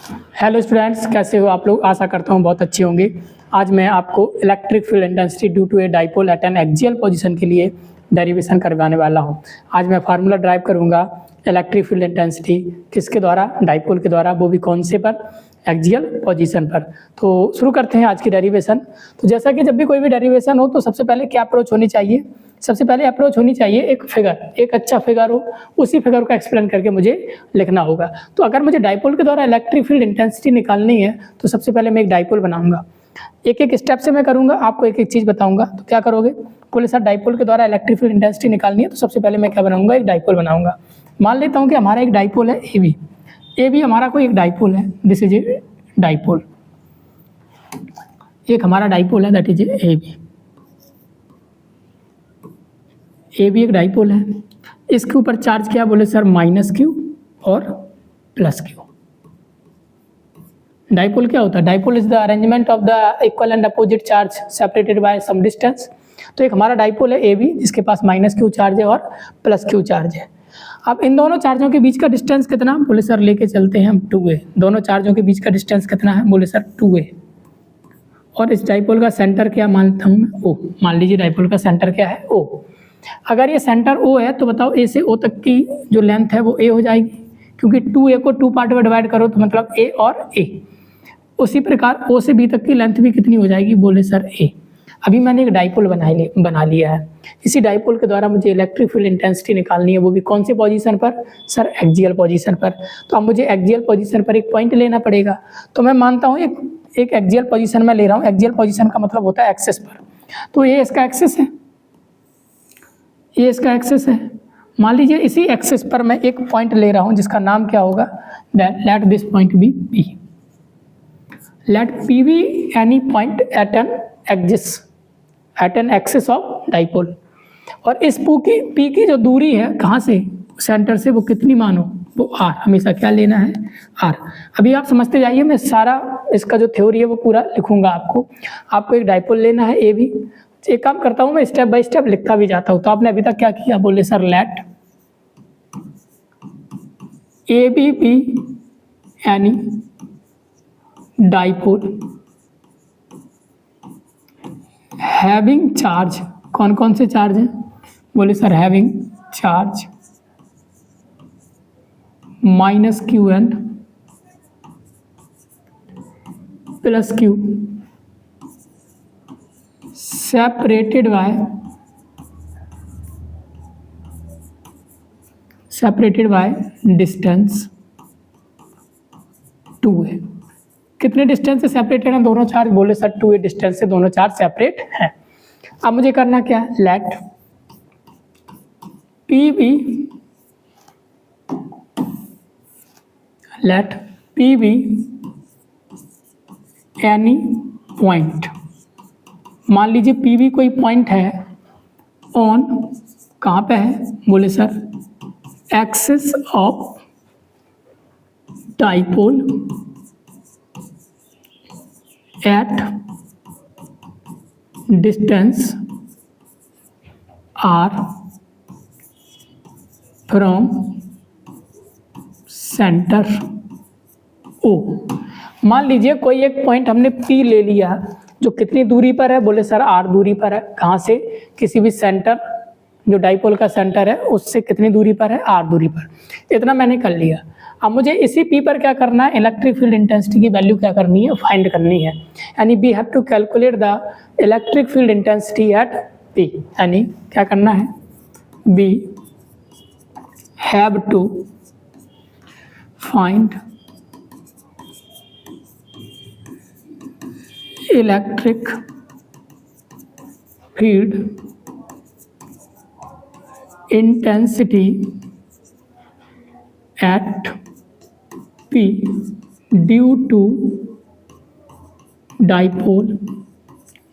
Hello students, कैसे हो आप लोग। आशा करता हूँ बहुत अच्छे होंगे। आज मैं आपको electric field intensity due to a dipole at an axial position के लिए डेरिवेशन करवाने वाला हूँ। आज मैं फार्मूला ड्राइव करूँगा इलेक्ट्रिक फील्ड इंटेंसिटी किसके द्वारा, डाइपोल के द्वारा, वो भी कौन से पर, एक्सियल पोजीशन पर। तो शुरू करते हैं आज की डेरिवेशन। तो जैसा कि जब भी कोई भी डेरिवेशन हो तो सबसे पहले क्या अप्रोच होनी चाहिए, सबसे पहले अप्रोच होनी चाहिए एक फिगर, एक अच्छा फिगर हो, उसी फिगर को एक्सप्लेन करके मुझे लिखना होगा। तो अगर मुझे डाइपोल के द्वारा इलेक्ट्रिक फील्ड इंटेंसिटी निकालनी है तो सबसे पहले मैं एक डाइपोल बनाऊंगा। एक एक स्टेप से मैं करूंगा, आपको एक एक चीज़ बताऊंगा। तो क्या करोगे, बोले सर डाइपोल के द्वारा इलेक्ट्रिक फील्ड इंटेंसिटी निकालनी है तो सबसे पहले मैं क्या बनाऊंगा, एक डाइपोल बनाऊंगा। मान लेता हूँ कि हमारा एक डाइपोल है ए बी हमारा कोई एक डाइपोल है, दिस इज ए डाइपोल। एक हमारा डाइपोल है, दैट इज ए बी एक डाइपोल है। इसके ऊपर चार्ज क्या बोले सर, माइनस क्यू और प्लस क्यू। डाइपोल क्या होता है, dipole is the arrangement of the equal and opposite charge separated by some distance. तो एक हमारा डाइपोल है ए बी जिसके पास माइनस क्यू चार्ज है और प्लस क्यू चार्ज है। अब इन दोनों चार्जों के बीच का डिस्टेंस कितना, बोले सर लेके चलते हैं हम 2a। दोनों चार्जों के बीच का डिस्टेंस कितना है, बोले सर 2a। और इस डाइपोल का सेंटर क्या मानता हूँ मैं, ओ। मान लीजिए डाइपोल का सेंटर क्या है, ओ। अगर ये सेंटर ओ है तो बताओ ए से ओ तक की जो लेंथ है वो ए हो जाएगी, क्योंकि 2a को 2 पार्ट में डिवाइड करो तो मतलब ए और ए। उसी प्रकार ओ से बी तक की लेंथ भी कितनी हो जाएगी, बोले सर ए। अभी मैंने एक डाइपोल बना लिया है। इसी डाइपोल के द्वारा मुझे इलेक्ट्रिक फील्ड इंटेंसिटी निकालनी है, वो भी कौन से पोजीशन पर, सर एक्सियल पोजीशन पर। तो अब मुझे एक्सियल पोजीशन पर एक पॉइंट लेना पड़ेगा। तो मैं मानता हूँ एक एक्सियल पोजीशन में ले रहा हूँ। एक्सियल पोजीशन का मतलब होता है एक्सिस पर। तो ये इसका एक्सिस है, ये इसका एक्सिस है। मान लीजिए इसी एक्सिस पर मैं एक पॉइंट ले रहा हूँ जिसका नाम क्या होगा, let this point be P. Let P be any point at an axis of dipole. और इस पी की जो दूरी है कहाँ से, सेंटर से, वो कितनी मानो, वो आर। हमेशा क्या लेना है, आर। अभी आप समझते जाइए, मैं सारा इसका जो थ्योरी है वो पूरा लिखूंगा आपको एक डाइपोल लेना है ए बी। एक काम करता हूँ मैं, स्टेप बाय स्टेप लिखता भी जाता हूँ। तो आपने अभी तक क्या किया, बोले sir let A B be any dipole having charge. कौन कौन से चार्ज हैं, बोले sir having charge minus Q and plus Q separated by distance 2a। कितने डिस्टेंस से सेपरेटेड हैं दोनों चार्ज, बोले सर 2a डिस्टेंस से दोनों चार्ज सेपरेट हैं। अब मुझे करना क्या है, let P be any point. मान लीजिए पी बी कोई पॉइंट है ऑन, कहाँ पे है, बोले sir axis of dipole at distance R from centre O. मान लीजिए कोई एक पॉइंट हमने पी ले लिया जो कितनी दूरी पर है, बोले सर आर दूरी पर है। कहाँ से, किसी भी सेंटर, जो डाइपोल का सेंटर है उससे कितनी दूरी पर है, आर दूरी पर। इतना मैंने कर लिया। अब मुझे इसी पी पर क्या करना है, इलेक्ट्रिक फील्ड इंटेंसिटी की वैल्यू क्या करनी है, फाइंड करनी है। यानी we have to calculate the electric field intensity at P. यानी क्या करना है, we have to find electric field intensity at P due to dipole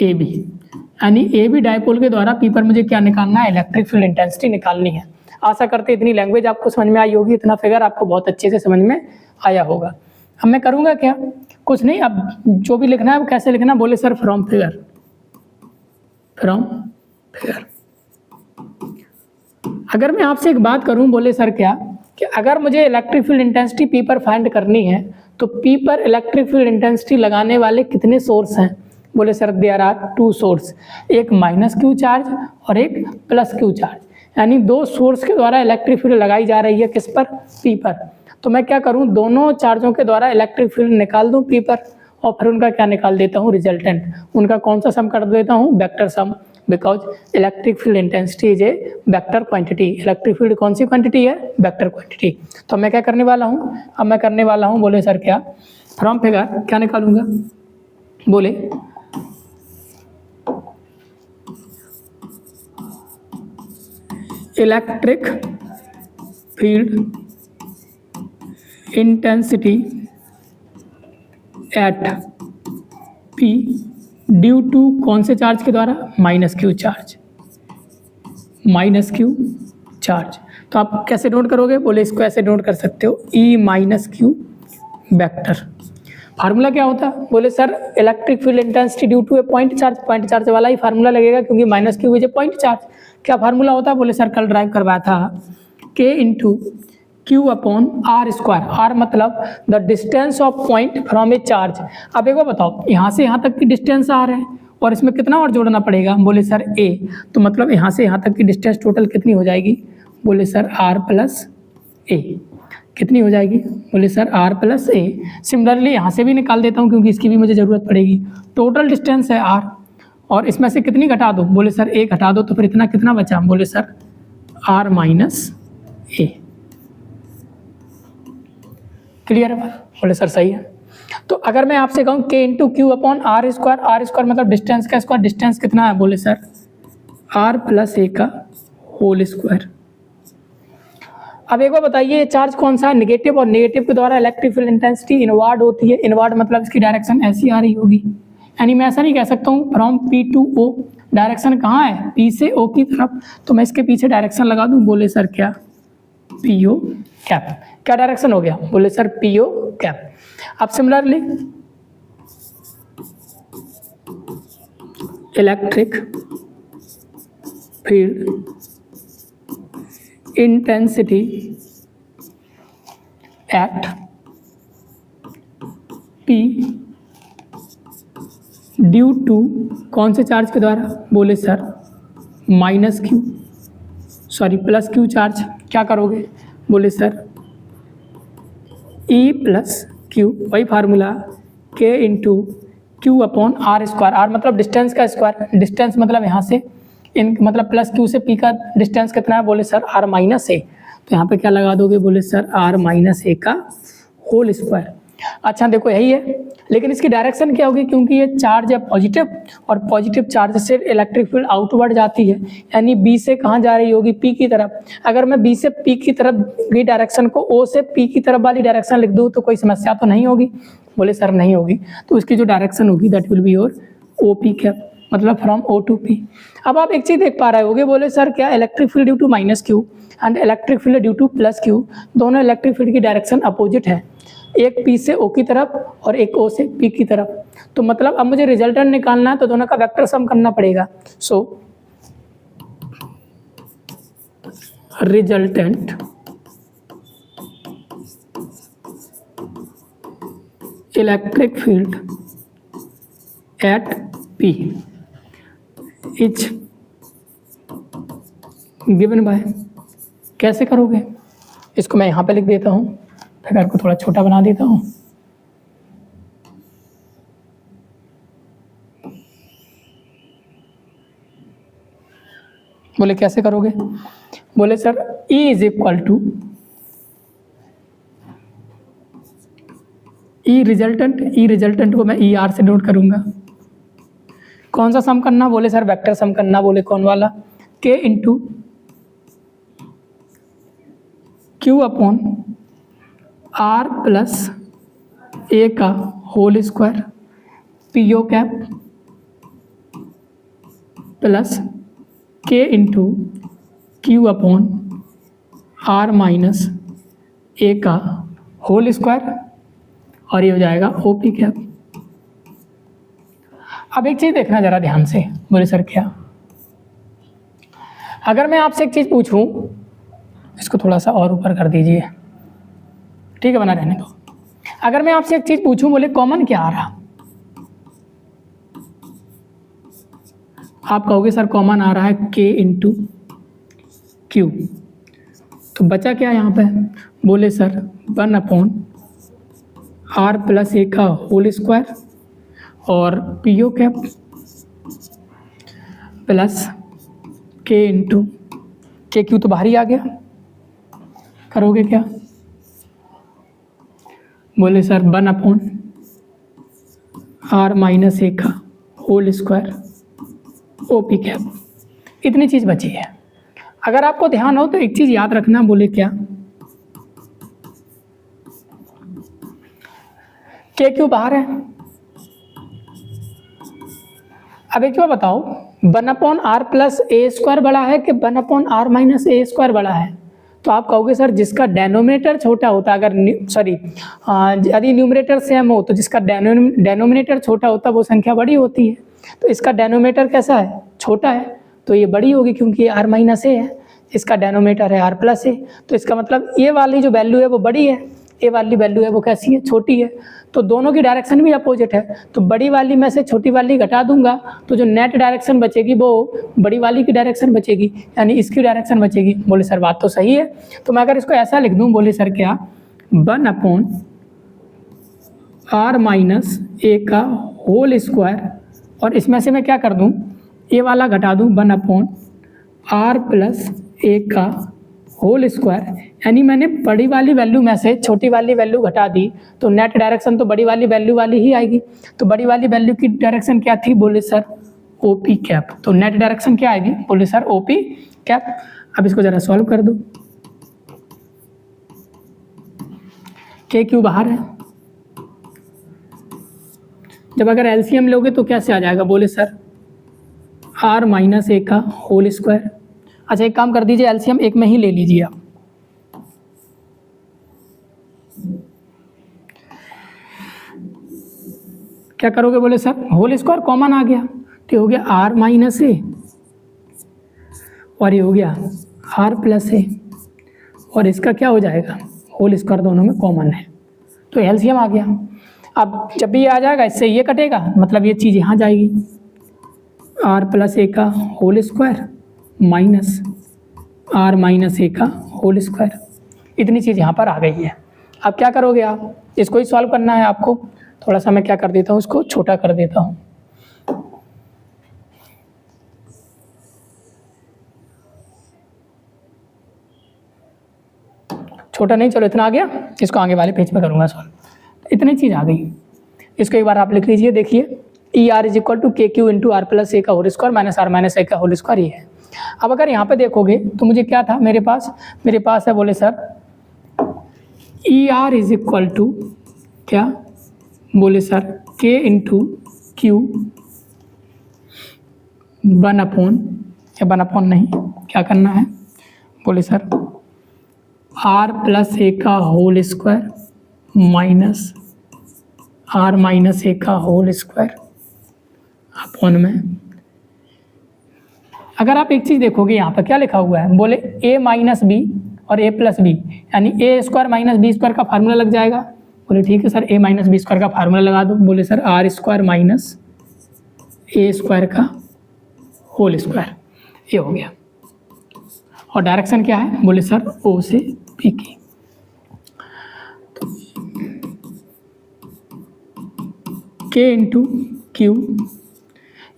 A B. यानी ए बी डाइपोल के द्वारा P पर मुझे क्या निकालना है, इलेक्ट्रिक फील्ड इंटेंसिटी निकालनी है। आशा करते इतनी लैंग्वेज आपको समझ में आई होगी, इतना फिगर आपको बहुत अच्छे से समझ में आया होगा। अब मैं करूँगा क्या, कुछ नहीं, अब जो भी लिखना है वो कैसे लिखना, बोले सर फ्रॉम फिगर। अगर मैं आपसे एक बात करूं, बोले सर क्या, कि अगर मुझे इलेक्ट्रिक फील्ड इंटेंसिटी पी पर फाइंड करनी है तो P पर इलेक्ट्रिक फील्ड इंटेंसिटी लगाने वाले कितने सोर्स हैं? बोले सर देयर आर 2 सोर्स, एक माइनस क्यू चार्ज और एक प्लस क्यू चार्ज, यानी 2 सोर्स के द्वारा इलेक्ट्रिक फील्ड लगाई जा रही है किस पर? P पर। तो मैं क्या करूं, दोनों चार्जों के द्वारा इलेक्ट्रिक फील्ड निकाल दूं P पर और फिर उनका क्या निकाल देता हूं? रिजल्टेंट। उनका कौन सा सम कर देता हूं? Vector sum, because electric field intensity is a vector quantity. Electric field कौन सी क्वांटिटी है? Vector quantity. तो मैं क्या करने वाला हूं, अब मैं करने वाला हूं, बोले सर क्या, फ्रॉम फिगर क्या निकालूंगा? बोले electric field intensity at P due to कौन से चार्ज के द्वारा? Minus Q charge, minus Q charge. तो आप कैसे नोट करोगे? बोले इसको ऐसे नोट कर सकते हो, E minus q vector. Formula क्या होता है? बोले sir electric field intensity due to a point charge वाला ही फार्मूला लगेगा क्योंकि minus q is a point charge. क्या फार्मूला होता है? बोले सर कल ड्राइव करवाया था, K into Q upon are square. Are मतलब the distance of point from a charge. अब एक बार बताओ, यहाँ से यहाँ तक की डिस्टेंस आर है और इसमें कितना और जोड़ना पड़ेगा? बोले सर A, तो मतलब यहाँ से यहाँ तक की डिस्टेंस टोटल कितनी हो जाएगी? बोले सर R प्लस A। कितनी हो जाएगी? बोले sir R plus A। Similarly यहाँ से भी निकाल देता हूँ क्योंकि इसकी भी मुझे ज़रूरत पड़ेगी। टोटल डिस्टेंस है R और इसमें से कितनी घटा दो? बोले सर A घटा दो, तो फिर इतना कितना बचा? बोले sir R minus A। Clear है बात? बोले सर सही है। तो अगर मैं आपसे कहूँ K into Q upon are square मतलब डिस्टेंस का स्क्वायर, डिस्टेंस कितना है? बोले सर R प्लस A का होल स्क्वायर। अब एक बार बताइए, चार्ज कौन सा है? नेगेटिव, और नेगेटिव के द्वारा इलेक्ट्रिक फील्ड इंटेंसिटी इनवर्ड होती है। इनवर्ड मतलब इसकी डायरेक्शन ऐसी आ रही होगी, यानी मैं ऐसा नहीं कह सकता हूँ from P to O। Direction कहाँ है? P से O की तरफ। तो मैं इसके पीछे डायरेक्शन लगा दूँ, बोले सर क्या? PO cap. क्या डायरेक्शन हो गया? बोले सर PO कैप। अब similarly electric field intensity at P due to कौन से चार्ज के द्वारा? बोले sir minus Q, sorry plus Q charge. क्या करोगे? बोले सर E प्लस क्यू, वही formula K into Q upon are square. Are मतलब डिस्टेंस का स्क्वायर, डिस्टेंस मतलब यहाँ से इन मतलब प्लस क्यू से P का डिस्टेंस कितना है? बोले सर R माइनस A। तो यहाँ पे क्या लगा दोगे? बोले सर R माइनस A का होल स्क्वायर। अच्छा देखो यही है, लेकिन इसकी डायरेक्शन क्या होगी? क्योंकि ये चार्ज है पॉजिटिव और पॉजिटिव चार्ज से इलेक्ट्रिक फील्ड आउटवर्ड जाती है, यानी B से कहाँ जा रही होगी? P की तरफ। अगर मैं B से P की तरफ की डायरेक्शन को O से P की तरफ वाली डायरेक्शन लिख दूँ तो कोई समस्या तो नहीं होगी? बोले सर नहीं होगी। तो इसकी जो डायरेक्शन होगी that will be your OP cap, मतलब फ्रॉम O टू P। अब आप एक चीज़ देख पा रहे होगे, बोले सर क्या? Electric field due to minus Q and electric field due to plus Q, दोनों इलेक्ट्रिक फील्ड की डायरेक्शन अपोजिट है, एक P से O की तरफ और एक O से P की तरफ। तो मतलब अब मुझे रिजल्टेंट निकालना है तो दोनों का वेक्टर सम करना पड़ेगा। So resultant electric field at P is given by, कैसे करोगे? इसको मैं यहाँ पे लिख देता हूँ, फिगर को थोड़ा छोटा बना देता हूँ। बोले कैसे करोगे? बोले sir E is equal to E resultant को मैं ER से नोट करूंगा। कौन सा सम करना? बोले सर वेक्टर सम करना। बोले कौन वाला? K into Q upon R plus A का whole square PO cap plus K into Q upon R minus A का होल स्क्वायर, और ये हो जाएगा OP कैप। अब एक चीज़ देखना ज़रा ध्यान से। बोले सर क्या? अगर मैं आपसे एक चीज़ पूछूं, इसको थोड़ा सा और ऊपर कर दीजिए, ठीक है, बना रहने दो। अगर मैं आपसे एक चीज पूछूं, बोले कॉमन क्या आ रहा, आप कहोगे सर कॉमन आ रहा है k इंटू क्यू, तो बचा क्या यहाँ पे, बोले सर 1/r प्लस ए का होल स्क्वायर और P O cap plus k into K Q तो बाहर ही आ गया, करोगे क्या, बोले सर 1/r माइनस ए का whole square O P cap. इतनी चीज़ बची है। अगर आपको ध्यान हो तो एक चीज़ याद रखना, बोले क्या, के क्यू बाहर है। अब एक बात बताओ, 1/r प्लस ए स्क्वायर बड़ा है कि 1/r माइनस ए स्क्वायर बड़ा है, तो आप कहोगे सर जिसका डेनोमिनेटर छोटा होता, अगर यदि न्यूमरेटर सेम हो तो जिसका डेनोमिनेटर छोटा होता वो संख्या बड़ी होती है। तो इसका डेनोमिनेटर कैसा है, छोटा है, तो ये बड़ी होगी क्योंकि ये r माइनस ए है, इसका डेनोमिनेटर है r प्लस ए, तो इसका मतलब ये वाली जो वैल्यू है वो बड़ी है, ए वाली वैल्यू है वो कैसी है, छोटी है। तो दोनों की डायरेक्शन भी अपोजिट है, तो बड़ी वाली में से छोटी वाली घटा दूंगा तो जो नेट डायरेक्शन बचेगी वो बड़ी वाली की डायरेक्शन बचेगी, यानी इसकी डायरेक्शन बचेगी। बोले सर बात तो सही है, तो मैं अगर इसको ऐसा लिख दूं, बोले सर क्या, 1/r माइनस ए का होल स्क्वायर, और इसमें से मैं क्या कर दूं, ए वाला घटा दूं 1/r प्लस ए का होल स्क्वायर, यानी मैंने बड़ी वाली वैल्यू में से छोटी वाली वैल्यू घटा दी तो नेट डायरेक्शन तो बड़ी वाली वैल्यू वाली ही आएगी। तो बड़ी वाली वैल्यू की डायरेक्शन क्या थी, बोले सर ओ पी कैप, तो नेट डायरेक्शन क्या आएगी, बोले सर ओ पी कैप। अब इसको ज़रा सॉल्व कर दो, के क्यू बाहर है, जब अगर एलसीएम लोगे तो कैसे आ जाएगा, बोले सर r माइनस ए का होल स्क्वायर। अच्छा एक काम कर दीजिए, एलसीएम एक में ही ले लीजिए आप, क्या करोगे, बोले सर होल स्क्वायर कॉमन आ गया, तो हो गया r माइनस ए और ये हो गया r प्लस ए, और इसका क्या हो जाएगा, होल स्क्वायर दोनों में कॉमन है, तो एलसीएम आ गया। अब जब भी ये आ जाएगा इससे ये कटेगा, मतलब ये चीज़ यहाँ जाएगी, r प्लस ए का whole square minus r minus ए का होल स्क्वायर, इतनी चीज़ यहाँ पर आ गई है। अब क्या करोगे आप, इसको ही सॉल्व करना है आपको। थोड़ा सा मैं क्या कर देता हूँ, इसको छोटा कर देता हूँ, छोटा नहीं, चलो इतना आ गया, इसको आगे वाले पेज पे करूँगा सॉल्व। इतनी चीज़ आ गई, इसको एक बार आप लिख लीजिए, देखिए E are is equal to k q into r plus ए का whole square minus r minus ए का होल स्क्वायर, ये है। अब अगर यहाँ पे देखोगे तो मुझे क्या था, मेरे पास है, बोले sir E are is equal to क्या, बोले सर के इंटू क्यू 1/1 नहीं, क्या करना है, बोले सर r प्लस ए का whole square minus r minus ए का होल स्क्वायर अपॉन में। अगर आप एक चीज़ देखोगे यहाँ पर क्या लिखा हुआ है, बोले a माइनस बी और a प्लस बी, यानी A square minus B square का फार्मूला लग जाएगा। बोले ठीक है sir, a minus B square का फार्मूला लगा दो, बोले sir r square minus A square का होल स्क्वायर, ये हो गया। और डायरेक्शन क्या है, बोले सर o से p की। k इंटू क्यू,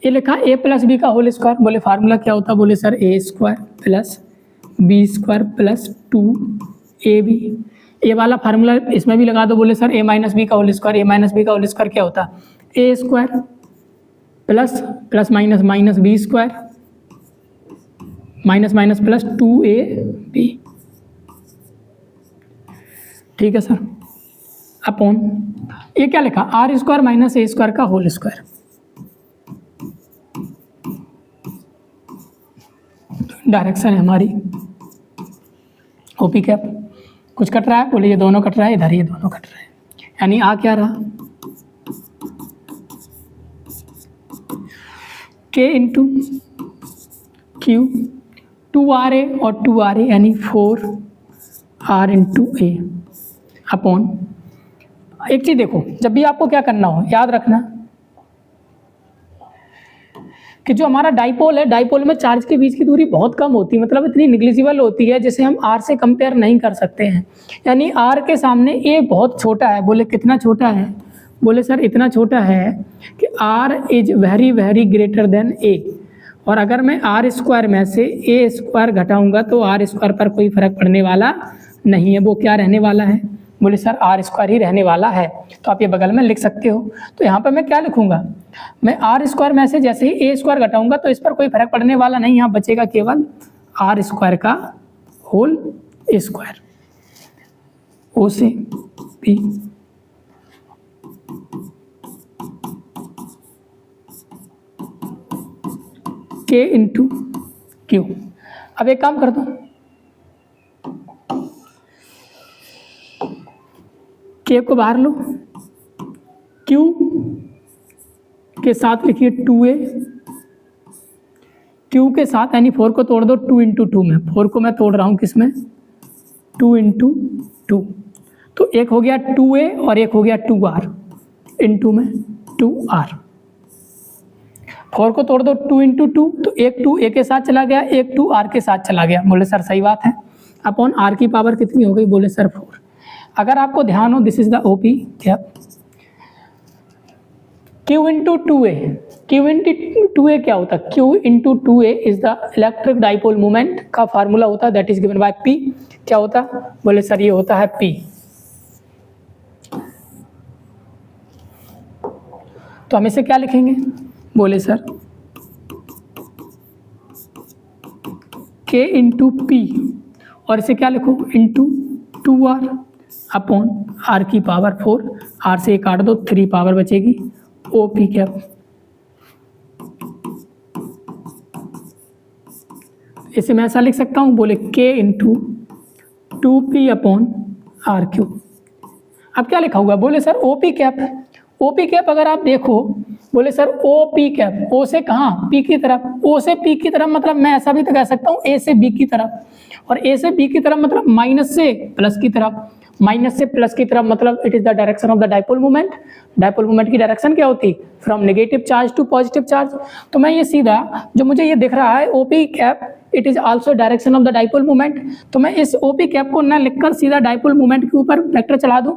ये लिखा a प्लस बी का होल स्क्वायर, बोले फार्मूला क्या होता है, बोले sir a square plus B square plus 2ab, A वाला फार्मूला इसमें भी लगा दो, बोले सर a माइनस बी का whole square, a minus B का होल स्क्वायर क्या होता है, a square plus plus minus minus B square minus minus plus 2ab, ठीक है सर, अपॉन ये क्या लिखा, R square minus A square का होल स्क्वायर। डायरेक्शन है हमारी ओपी कैप, कुछ कट रहा है, बोले ये दोनों कट रहा है, इधर ये दोनों कट रहा है, यानी आ क्या रहा, के इंटू क्यू 2RA और 2RA यानी 4R इंटू ए अपॉन एक चीज़ देखो, जब भी आपको क्या करना हो याद रखना कि जो हमारा डाइपोल है, डाइपोल में चार्ज के बीच की दूरी बहुत कम होती है, मतलब इतनी निग्लिजिबल होती है जिसे हम आर से कंपेयर नहीं कर सकते हैं। यानी आर के सामने ए बहुत छोटा है। बोले कितना छोटा है? बोले सर इतना छोटा है कि r is very very greater than a. और अगर मैं आर स्क्वायर में से ए स्क्वायर घटाऊंगा तो आर स्क्वायर पर कोई फर्क पड़ने वाला नहीं है। वो क्या रहने वाला है? बोले सर आर स्क्वायर ही रहने वाला है। तो आप ये बगल में लिख सकते हो। तो यहाँ पर मैं क्या लिखूंगा? मैं आर स्क्वायर में से जैसे ही ए स्क्वायर घटाऊंगा तो इस पर कोई फर्क पड़ने वाला नहीं, यहाँ बचेगा केवल आर स्क्वायर का होल स्क्वायर। ओ से पी के इंटू क्यू। अब एक काम कर दो, के को बाहर लो, क्यू के साथ लिखिए 2a, क्यू के साथ यानी 4 को तोड़ दो 2 इंटू 2 में। 4 को मैं तोड़ रहा हूँ किस में? 2 इंटू 2। तो एक हो गया 2a और एक हो गया 2r इंटू में 2r। 4 को तोड़ दो 2 इंटू 2, तो एक 2 a के साथ चला गया, एक 2 r के साथ चला गया। बोले सर सही बात है। अपॉन r की पावर कितनी हो गई? बोले सर 4। अगर आपको ध्यान हो, this is the OP cap. Q into 2a, Q into 2a क्या होता है? Q into 2a is the electric dipole moment का फार्मूला होता है, that is given bye P। क्या होता है? बोले सर ये होता है P। तो हम इसे क्या लिखेंगे? बोले सर K इंटू P और इसे क्या लिखो? इंटू 2r अपॉन r की पावर 4। r से काट दो, 3 पावर बचेगी ओ पी कैप। इसे मैं ऐसा लिख सकता हूँ, बोले k into 2p upon R Q. अब क्या लिखा हुआ? बोले sir O P cap. O P cap अगर आप देखो, बोले sir O P cap, O से कहाँ? पी की तरफ। ओ से पी की तरफ मतलब मैं ऐसा भी तो कह सकता हूँ ए से बी की तरफ, और ए से बी की तरफ मतलब माइनस से प्लस की तरफ। माइनस से प्लस की तरफ मतलब it is the direction of the dipole moment. Dipole moment की डायरेक्शन क्या होती? From negative charge to positive charge. तो मैं ये सीधा जो मुझे ये दिख रहा है OP cap, it is also direction of the dipole moment. तो मैं इस ओपी कैप को न लिखकर सीधा डाइपोल मोमेंट के ऊपर वेक्टर चला दूं,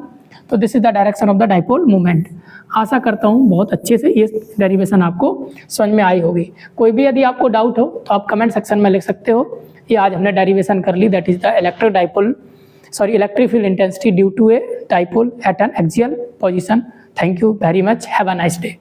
तो this is the direction of the dipole moment. आशा करता हूँ बहुत अच्छे से ये डेरिवेशन आपको समझ में आई होगी। कोई भी यदि आपको डाउट हो तो आप कमेंट सेक्शन में लिख सकते हो। ये आज हमने डेरिवेशन कर ली, that is the electric field intensity due to a dipole at an axial position. Thank you very much. Have a nice day.